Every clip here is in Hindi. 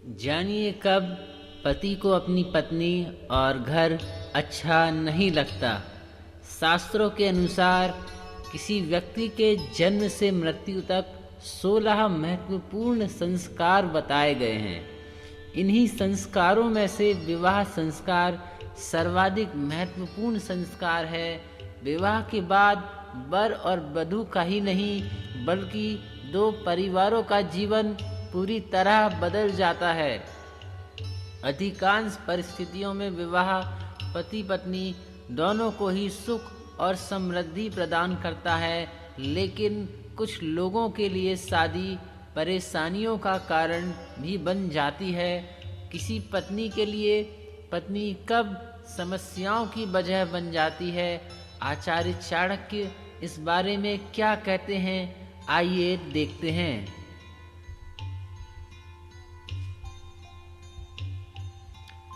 जानिए कब पति को अपनी पत्नी और घर अच्छा नहीं लगता। शास्त्रों के अनुसार किसी व्यक्ति के जन्म से मृत्यु तक 16 महत्वपूर्ण संस्कार बताए गए हैं। इन्हीं संस्कारों में से विवाह संस्कार सर्वाधिक महत्वपूर्ण संस्कार है। विवाह के बाद वर और वधू का ही नहीं बल्कि दो परिवारों का जीवन पूरी तरह बदल जाता है। अधिकांश परिस्थितियों में विवाह पति पत्नी दोनों को ही सुख और समृद्धि प्रदान करता है, लेकिन कुछ लोगों के लिए शादी परेशानियों का कारण भी बन जाती है। किसी पत्नी के लिए पत्नी कब समस्याओं की वजह बन जाती है, आचार्य चाणक्य इस बारे में क्या कहते हैं, आइए देखते हैं।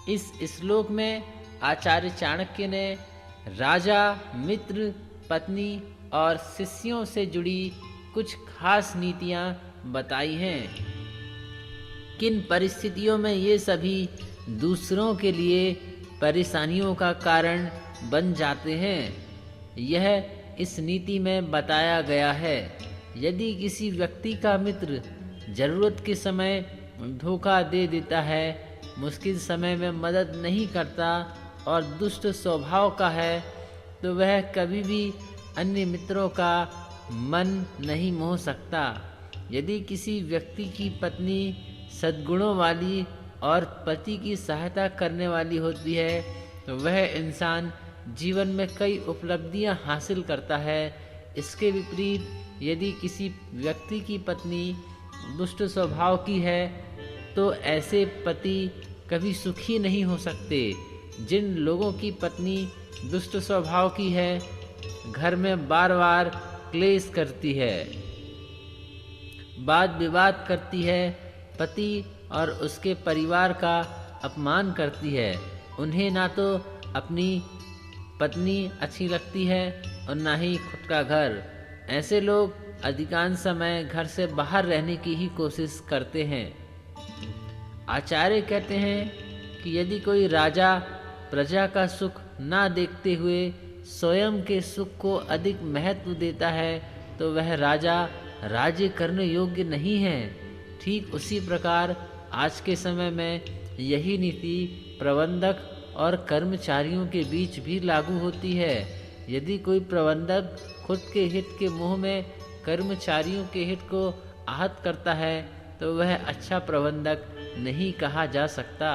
इस श्लोक में आचार्य चाणक्य ने राजा, मित्र, पत्नी और शिष्यों से जुड़ी कुछ खास नीतियां बताई हैं। किन परिस्थितियों में ये सभी दूसरों के लिए परेशानियों का कारण बन जाते हैं, यह इस नीति में बताया गया है। यदि किसी व्यक्ति का मित्र जरूरत के समय धोखा दे देता है, मुश्किल समय में मदद नहीं करता और दुष्ट स्वभाव का है, तो वह कभी भी अन्य मित्रों का मन नहीं मोह सकता। यदि किसी व्यक्ति की पत्नी सद्गुणों वाली और पति की सहायता करने वाली होती है, तो वह इंसान जीवन में कई उपलब्धियां हासिल करता है। इसके विपरीत यदि किसी व्यक्ति की पत्नी दुष्ट स्वभाव की है, तो ऐसे पति कभी सुखी नहीं हो सकते। जिन लोगों की पत्नी दुष्ट स्वभाव की है, घर में बार बार क्लेश करती है, वाद विवाद करती है, पति और उसके परिवार का अपमान करती है, उन्हें ना तो अपनी पत्नी अच्छी लगती है और ना ही खुद का घर। ऐसे लोग अधिकांश समय घर से बाहर रहने की ही कोशिश करते हैं। आचार्य कहते हैं कि यदि कोई राजा प्रजा का सुख ना देखते हुए स्वयं के सुख को अधिक महत्व देता है, तो वह राजा राज्य करने योग्य नहीं है। ठीक उसी प्रकार आज के समय में यही नीति प्रबंधक और कर्मचारियों के बीच भी लागू होती है। यदि कोई प्रबंधक खुद के हित के मोह में कर्मचारियों के हित को आहत करता है, तो वह अच्छा प्रबंधक नहीं कहा जा सकता।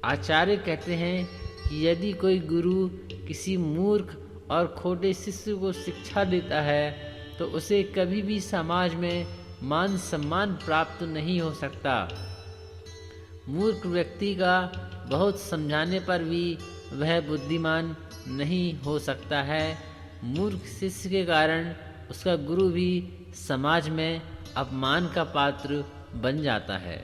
आचार्य कहते हैं कि यदि कोई गुरु किसी मूर्ख और खोटे शिष्य को शिक्षा देता है, तो उसे कभी भी समाज में मान सम्मान प्राप्त नहीं हो सकता। मूर्ख व्यक्ति का बहुत समझाने पर भी वह बुद्धिमान नहीं हो सकता है। मूर्ख शिष्य के कारण उसका गुरु भी समाज में अपमान का पात्र बन जाता है।